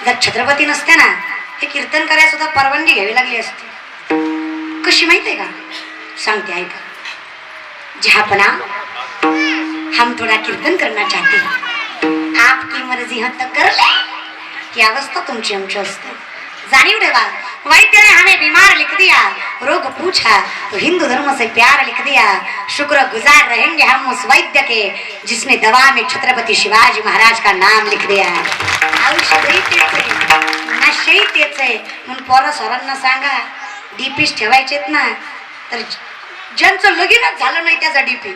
जर छत्रपती नसते ना हे कीर्तन करायला सुद्धा परवानगी घ्यावी लागली असती. कशी माहितीये का? सांगते ऐका. जहापना हम थोड़ा कीर्तन करना चाहते हैं, आपकी मर्जी हो तो कर ले. ही अवस्था तुमची आमची असते. जानिए ठेवा. वैद्य ने हमें बीमार लिख दिया, रोग पूछा तो हिंदू धर्म से प्यार लिख दिया. शुक्र गुजार रहेंगे हम उस वैद्य के जिसने दवा में छत्रपति शिवाजी महाराज का नाम लिख दिया. औषधही तेच आहे, नशेही तेच आहे. म्हणून पोरा सोरांना सांगा डीपीस ठेवायचेत ना, तर ज्यांचं लगीनच झालं नाही त्याचा डीपी,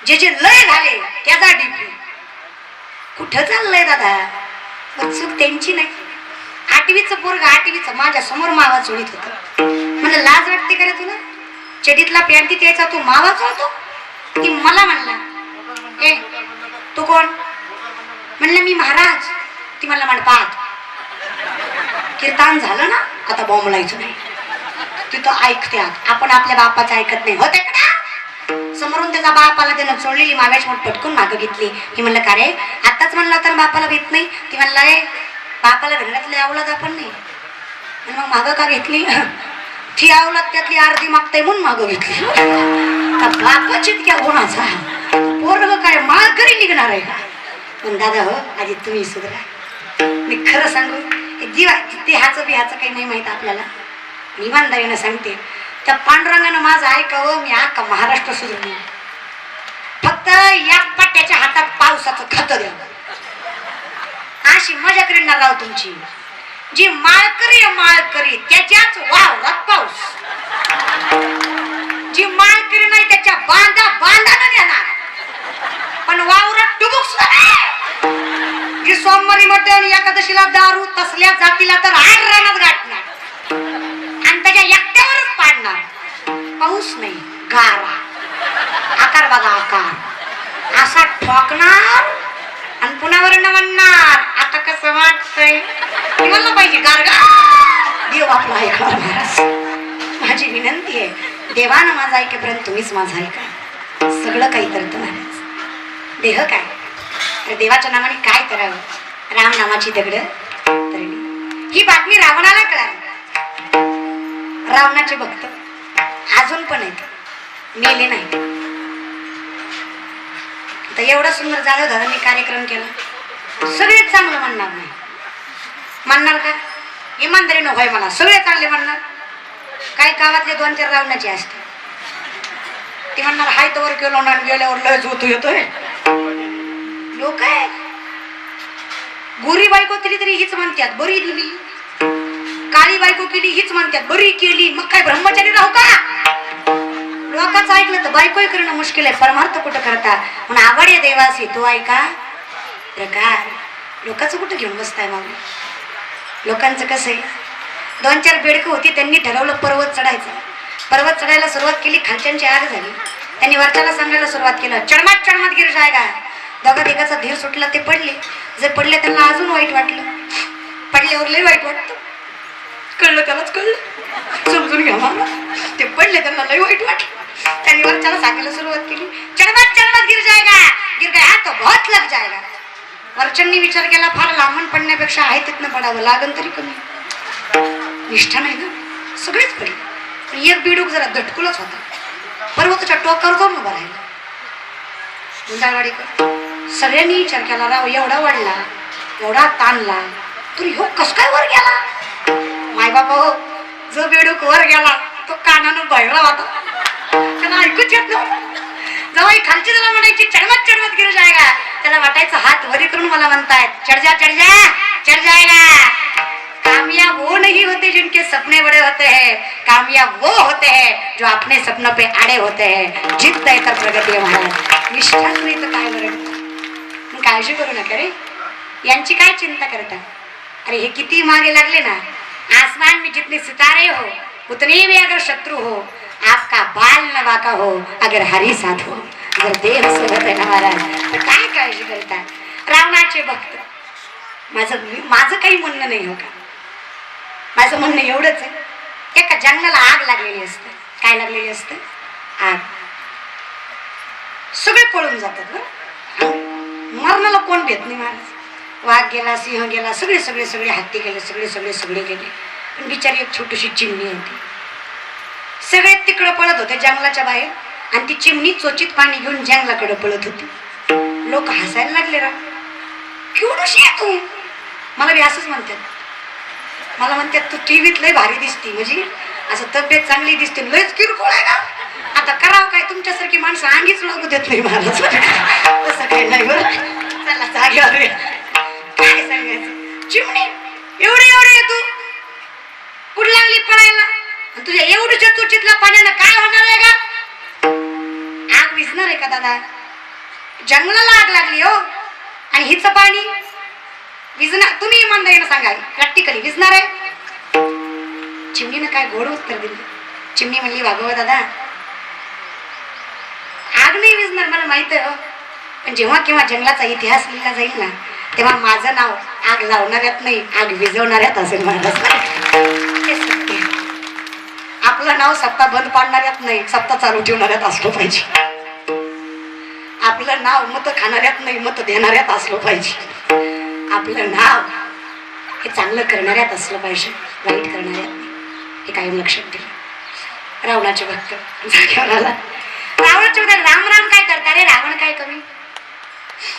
जे जे लय झाले त्याचा डीपी. कुठं चाललंय दादा? चूक त्यांची नाही. 8वीचं पोरग 8वीचं माझ्या समोर मावा चोळीत होतं. म्हणलं लाज वाटते का रे तुला? चडीतला पॅन्टीत यायचा तू मावा चोळतो? ती मला म्हणला ए तू कोण? म्हणलं मी महाराज. ती म्हणला म्हणपात कीर्तन झालं ना आता बॉम्बलायचं नाही. तिथं ऐकत्यात, आपण आपल्या बापाचं ऐकत नाही. होते का? समोरून त्याचा बापाला त्यानं चोळलेली माव्याची मोठ पटकून मागं घेतली. मी म्हणलं का रे आताच म्हणला तर बापाला भेट नाही. ती म्हणला ए बापाला घरातले आवलाद आपण नाही. मग मागं का घेतली? ती आवलाद त्यातली अर्धी मागताय म्हणून मागं घेतली. बापाची इतक्या गुणाचा पोरग काय माघारी निघणार आहे का? पण दादा हो आजी तुम्ही सुधरा. मी खरं सांगू जीवा देहाचं बिहाचं काही नाही माहित आपल्याला. इमानदारीनं सांगते त्या पांडुरंगानं माझं ऐकावं. मी अख्खा महाराष्ट्र सुधरून फक्त या पट्ट्याच्या हातात पावसाचं खत द्यावं. अशी मजा करीणार राव तुमची. जी माळकरी त्याच्याच वावरात पाऊस. जी माळकरी नाही त्याच्या बांधानं देणार, पण वावरात टुबुक सुद्धा नाही. जी सोमवारी मटण एकादशीला दारू तसल्या जातीला तर 8 रानात गाठणार आणि त्याच्या एकट्यावरच पाडणार. पाऊस नाही गारा. आकार बघा आकार असा ठोकणार आणि पुन्हा म्हणणार आता कसं वाटतंय. म्हणलं पाहिजे गारगा. देव आपला ऐकणार महाराज. माझी विनंती आहे देवानं माझं ऐकेपर्यंत तुम्हीच माझं ऐका. सगळं काही करतो महाराज. देह काय तर देवाच्या नावाने काय करावं. राम नामाची दगड तरली. ही बातमी रावणाला कळाली. रावणाचे भक्त अजून पण आहेत, मेले नाही. तर एवढा सुंदर जाधव दादांनी कार्यक्रम केला. सगळे चांगलं म्हणणार नाही. म्हणणार का? इमानदारीनं होय मला सगळे चांगले म्हणणार. काही गावातले 2-4 रावणाचे असते. ते म्हणणार हाय तवर केलो ना गेल्यावर लय झोतू येतोय. लोक आहेत. गोरी बायको केली तरी हीच म्हणतात बरी दिली, काळी बायको केली हीच म्हणतात बरी केली. मग काय ब्रह्मचारी राहू का? लोकांचं ऐकलं तर बायकोही करणं मुश्किल आहे. परमार्थ कुठं करता म्हणून आवड आहे देवासी तो ऐका प्रकार. लोकांचं कुठं घेऊन बसताय मग? लोकांचं कसं आहे 2-4 बेडकं होती. त्यांनी ठरवलं पर्वत चढायचं. पर्वत चढायला सुरुवात केली. खालच्यांची आग झाली. त्यांनी वरच्याला सांगायला सुरुवात केलं चढमात गिर जायगा. दोघा तिघाचा धीर सुटला. ते पडले. जे पडले त्यांना अजून वाईट वाटलं. पडल्यावर लय वाईट वाटतं. कळलं त्यालाच कळलं. समजून घ्या मला. ते पडले त्यांना लय वाईट वाटलं. त्यांनी वरच्याला सांगायला सुरुवात केली चढमात गिर जायगा. गिर गया तो बहुत लग जाएगा. वरच्यांनी विचार केला फार लांबण पडण्यापेक्षा आहे तिथनं पडावं लागन तरी कमी. निष्ठा नाही ना. सगळेच पडले. एक बिडूक जरा दटकुलच होता. पर्वताच्या टोकावर जाऊन उभा राहिला. गुंडाळवाडीकर सगळ्यांनी विचार केला राव एवढा वाढला एवढा ताणला तर ह्यो कस काय वर गेला? मायबापा हो जो बेडूक वर गेला तो कानानं बहिरा होता. त्याला ऐकूच येत नव्हतं. जेव्हा खालची त्याला म्हणायची चढमत गिर जायगा. त्याला वाटायचं हात वरी करून मला म्हणतायत चढ जाएगा. कामयाब वो नहीं होते जिनके सपने बड़े होते हैं, कामयाब वो होते हैं जो अपने सपनों पे अड़े होते हैं. जिद्द आहे तर प्रगती आहे महाराज. निष्ठाच नाही तर काय बरं. काळजी करू नका रे. यांची काय चिंता करता? अरे हे किती मागे लागले ना. आसमान में जितने सितारे हो उतने भी अगर शत्रु हो आपका बाल न वाका हो अगर हरी साथ हो अगर देव सोबत आहे ना महाराज तर काय काळजी करता? रावणाचे भक्त. माझं काही म्हणणं नाही हो का. माझं म्हणणं एवढंच आहे एका जंगलाला आग लागलेली असते. काय लागलेली असते? आग. सगळे पळून जातात बरं. मरणाला कोण भेट नाही महाराज. वाघ गेला, सिंह गेला, सगळे सगळे सगळे हत्ती गेले, सगळे सगळे सगळे गेले. पण बिचारी एक छोटीशी चिमणी होती. सगळे तिकडं पळत होते जंगलाच्या बाहेर आणि ती चिमणी चोचीत पाणी घेऊन जंगलाकडे पळत होती. लोक हसायला लागले. रा केवढीशी आहे तू? मला बी असंच म्हणतात. मला म्हणतात तू टीव्हीत लय भारी दिसती, म्हणजे असं तब्येत चांगली दिसते, लयच किरकोळ आहे का? आता करावं काय, तुमच्यासारखी माणसं अंगीच लागू देत नाही मला. तसं काही नाही बरं. चला जाग्यावर काय सांगायचं. चिमणी एवढी एवढी आहे तू, कुठ लागली पळायला? तुझ्या एवढ्या चोचीतल्या पाण्यानं काय होणार आहे का? आग विझणार आहे का दादा? जंगलाला आग लागली हो, आणि हिचं पाणी विझणार? तुम्ही इमानदारीनं सांगा, प्रॅक्टिकली विझणार आहे? चिमणीनं काय गोड उत्तर दिलं. चिमणी म्हणली वागव दादा, आग नाही विझणार मला माहित आहे हो, पण जेव्हा केव्हा जंगलाचा इतिहास लिहिला जाईल ना, तेव्हा माझं नाव आग लावणाऱ्यात नाही, आग विझवणाऱ्यात असेल. महाराज आपलं नाव सत्ता बंद पाडणाऱ्यात नाही, सत्ता चालू ठेवणाऱ्यात असलं पाहिजे. आपलं नाव मत खाणाऱ्यात नाही, मत देणाऱ्यात असलं पाहिजे. आपलं नाव हे चांगलं करणाऱ्यात असलं पाहिजे, वाईट करणाऱ्यात नाही. हे कायम लक्षात ठेवा. रावणाचे भक्त जागेवर आला. रावणाचे भक्त राम राम काय करता रे? रावण काय कमी?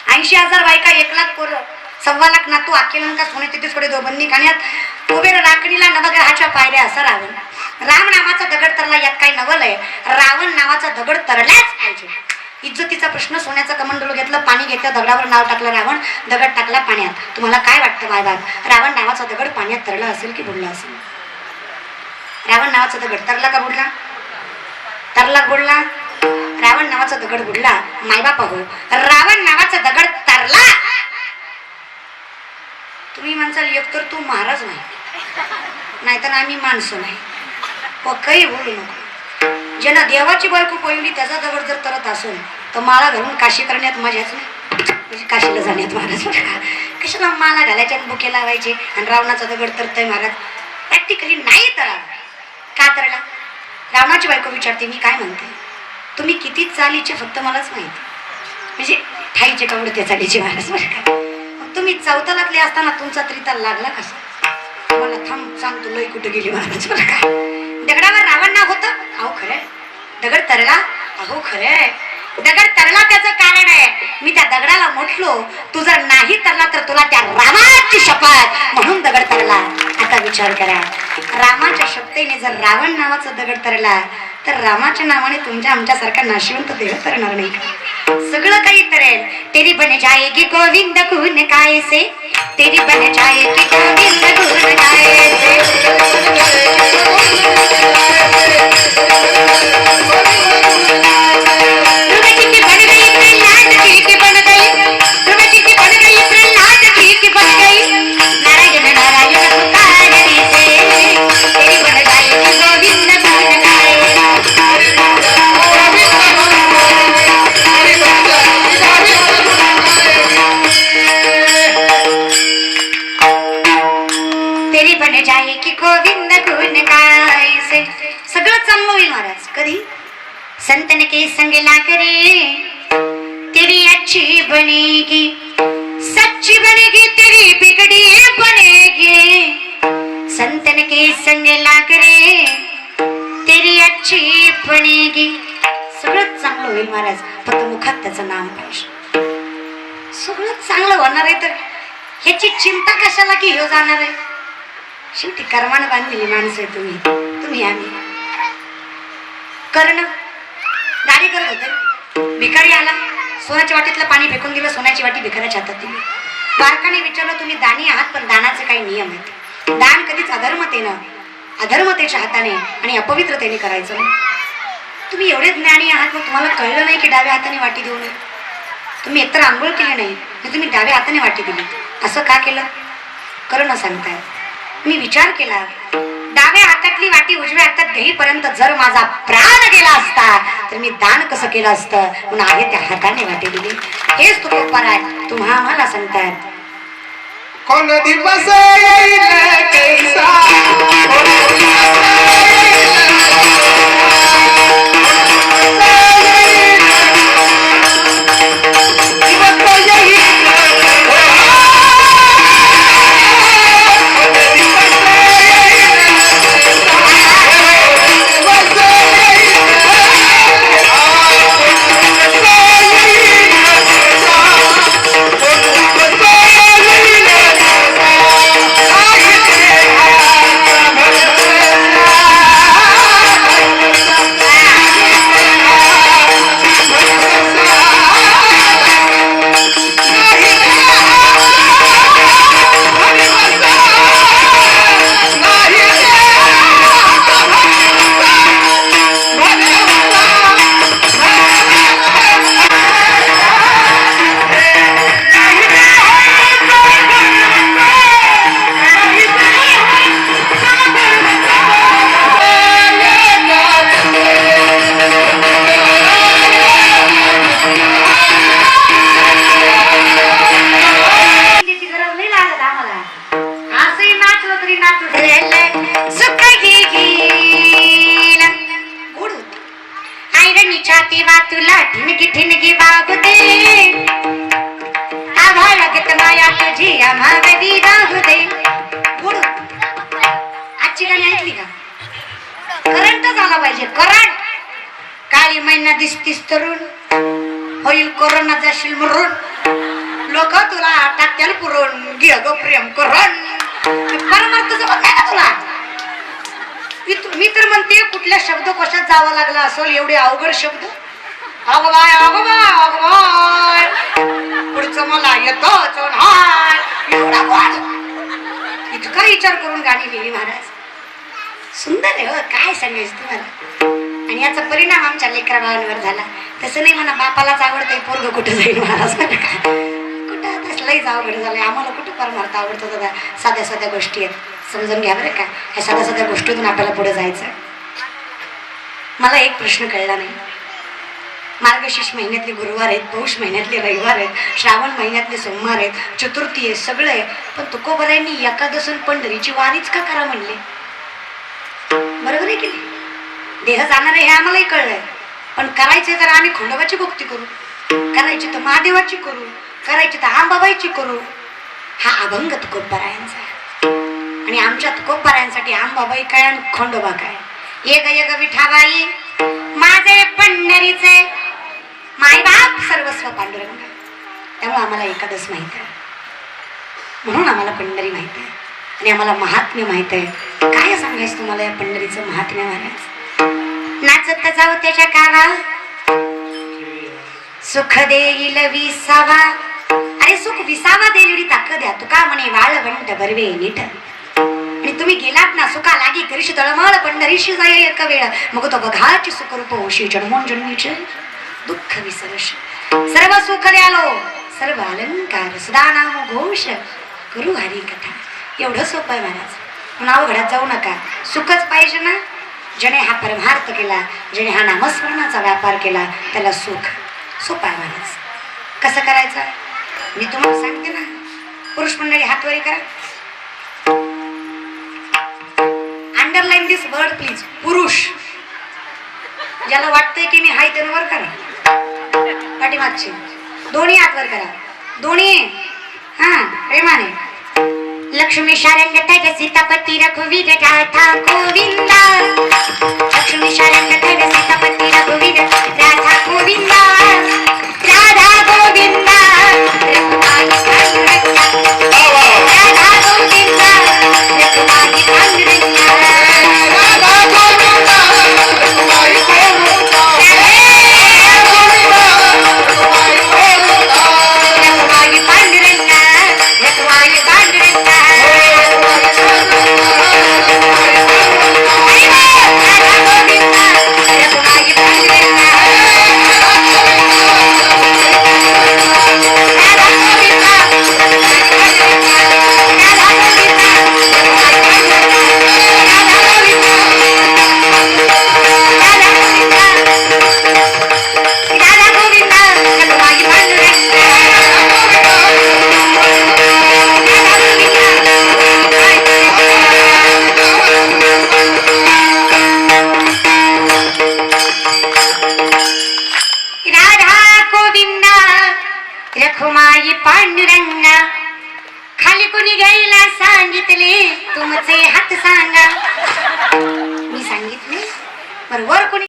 80,000 बायका, 1,00,000 पोरं, 1,25,00,000 नातू, अख्खी सोने तिथेच कडे दोबंदी खाण्यात, कुबेर राखणीला नवग्रहाच्या पायऱ्या, असं रावण. राम नावाचा दगड तरला यात काही नवल आहे? रावण नावाचा दगड तरलाच पाहिजे. इज्जतीचा प्रश्न, सोन्याचं कमंडलू घेतलं, पाणी घेतलं, दगडावर नाव टाकलं रावण, दगड टाकला पाण्यात. तुम्हाला काय वाटतं मायबाप, रावण नावाचा दगड पाण्यात तरला असेल की बुडला असेल? रावण नावाचा दगड तरला का बुडला? तरला बुडला. रावण नावाचा दगड बुडला. मायबाप हो, रावण नावाचा दगड तरला. तुम्ही म्हणसाल एकतर तू महाराज नाही, नाहीतर आम्ही माणसं नाही. हो, काही बोलू नको. ज्यांना देवाची बायको पळली त्याचा दगड जर तरत असेल तर माळा घालून काशी करण्यात मजाच नाही, म्हणजे काशीला जाण्यात. महाराज कशाला माळा घालायच्या आणि बुके लावायचे, आणि रावणाचा दगड तरतय महाराज? प्रॅक्टिकली नाही तरा. का तरला? रावणाची बायको विचारते, मी काय म्हणते, तुम्ही किती चालीचे फक्त मलाच माहिती, म्हणजे ठाईचे का उडते चालीचे महाराज बरं का. मग तुम्ही चौथालातले असताना तुमचा त्रिताल लागला कसा? मला थांब सांगतो, लय कुठे गेली महाराज बरं का. दगडावर रावण नाव होतं? अहो खरंय. दगड तरला? अहो खरंय. दगड तरला त्याचं कारण आहे, मी त्या दगडाला म्हटलो तू जर नाही तरला तर तुला त्या रामाची शपथ, म्हणून दगड तरला. आता विचार करा, रामाच्या शपथेने जर रावण नावाचा दगड तरला तर रामाच्या नावाने तुमच्या आमच्यासारखा नाशिवंत देव तरणार नाही का? सगळं काही तरेल. तेरी बन जाएगी गोविंद गुण काय से, तेरी बन जाएगी गोविंद गुण काय संतन के संग ला करे तेरी अच्छी बनेगी, सच्ची बनेगी तेरी बिगड़ी बनेगी. संतन के संग ला करे तेरी अच्छी बनेगी. सगळं चांगलं होईल महाराज, फक्त मुखात त्याचं नाम पाहिजे. सगळं चांगलं होणार आहे तर ह्याची चिंता कशाला की ह्यो जाणार आहे? शेवटी कर्मानं बांधलेली माणसं आहे तुम्ही आम्ही. कर्ण गाडी करत होते, भिकारी आला, सोन्याच्या वाटीतलं पाणी फेकून दिलं, सोन्याची वाटी भिकाऱ्याच्या हातात दिली. बारकाने विचारलं, तुम्ही दानी आहात पण दानाचे काही नियम आहेत. दान कधीच अधर्मतेच्या हाताने आणि अपवित्रतेने करायचं नाही. तुम्ही एवढे ज्ञानी आहात, मग तुम्हाला कळलं नाही की डाव्या हाताने वाटी देऊ नये? तुम्ही एकतर आंघोळ केली नाही, तुम्ही डाव्या हाताने वाटी दिली. असं का केलं? कर्ण सांगताय. मी विचार केला, डाव्या हातातली वाटी उजव्या हातात घेईपर्यंत जर माझा प्राण गेला असता तर मी दान कसं केलं असतं, म्हणून आहे त्या हाताने वाटी दिली. हेच तुकोपार आहे. तुम्हा आम्हाला सांगतायत कोण दिवस तरी नाच उठलेलं सुख घेईल गोड होत आयरणीच्या तेव्हा तुला ठिणगी ठिणगी बाबू दे आभाळ गत माया तुझी आम्हावरी राहू दे गोड होत आजची गाणी ऐकली का करंट झाला पाहिजे करंट काळी महिना दिसतीस तरुण होईल कोरोना जाशील मरून लोक तुला टाकत्याल पुरून घे ग प्रेम करण परमार्थ जमत नाही का तुला मी तर म्हणते कुठल्या शब्दकोशात जावं लागला असेल एवढे अवघड शब्द अगबाय अगबाय अगबाय पुढचं मला येतच एवढा गोड इतका विचार करून गाणी लिहिली महाराज सुंदर आहे हो काय सांगायचं तुम्हाला आणि याचा परिणाम आमच्या लेकरा बाळांवर झाला तसं नाही म्हणा बापालाच आवडतंय पोरग कुठं जाईल महाराज कुठं तसलंही अवघड झालंय आम्हाला कुठं परमार्थ आवडतो दादा साध्या साध्या गोष्टी आहेत समजून घ्या बरं का ह्या साध्या साध्या गोष्टीतून आपल्याला पुढे जायचं मला एक प्रश्न कळला नाही मार्गशीर्ष महिन्यातले गुरुवार आहेत पौष महिन्यातले रविवार आहेत श्रावण महिन्यातले सोमवार आहेत चतुर्थी आहे सगळं आहे पण तुकोबरायांनी एकादशी पंढरीची वारीच का करा म्हणले बरोबर आहे की नाही देह जाणार आहे हे आम्हालाही कळलंय पण करायचे तर आम्ही खंडोबाची भक्ती करू करायची तर महादेवाची करू करायची तर आंबाबाईची करू हा अभंग तुकोबरायांचा आणि आमच्या तुकोबरायांसाठी आंबाबाई काय आणि खंडोबा काय एक विठाबाई माझे पंढरीचे मायबाप सर्वस्व पांडुरंग त्यामुळे आम्हाला एकादश माहित आहे म्हणून आम्हाला पंढरी माहित आहे आणि आम्हाला महात्म्य माहित आहे काय सांगायचं तुम्हाला या पंढरीचं महात्म्य महाराज नाचत जाऊ त्याच्या कावा सुख देईल विसावा अरे सुख विसावा देईल ताकद द्या तुका म्हणे वाळवंट बरवे नीट आणि तुम्ही गेलात ना सुखा लागी करीशी तळमळ पंढरीशी जाय एक वेळ मग तो बघाची सुखरूप होशी जन्मोन जन्मीचे दुःख विसरश सर्व सुख द्यालो सर्व अलंकार सदा नाम घोष गुरु हरी कथा एवढं सोपं आहे महाराज नाव घडात जाऊ नका सुखच पाहिजे ना ज्याने हा परमार्थ केला ज्याने हा नामस्मरणाचा व्यापार केला त्याला सुख सोपं आहे महाराज कसं करायचं मी तुम्हाला सांगते ना पुरुष मंडळी हातवरी करा अंडरलाईन दिस वर्ड प्लीज पुरुष ज्याला वाटतंय की मी हाय त्यानं वर करा पाठीमागचे दोन्ही हात वर करा दोन्ही हा प्रेमाने लक्ष्मी शारंग तग सीतापती रघुवीर राधा गोविंदा लक्ष्मी शारंग तग सीतापती रघुवीर राधा गोविंदा राधा गोविंदा रघुमाई पांडुरंगा राधा गोविंदा रघुमाई पांडुरंगा राधा गोविंदा रघुमाई पांडुरंगा रघुमाई पांडुरंगा रघुमाई पांडुरंगा रखुमाई पांडुरंगा खाली कोणी घ्यायला सांगितले तुमचे हात सांगा मी सांगितले बरोबर कोणी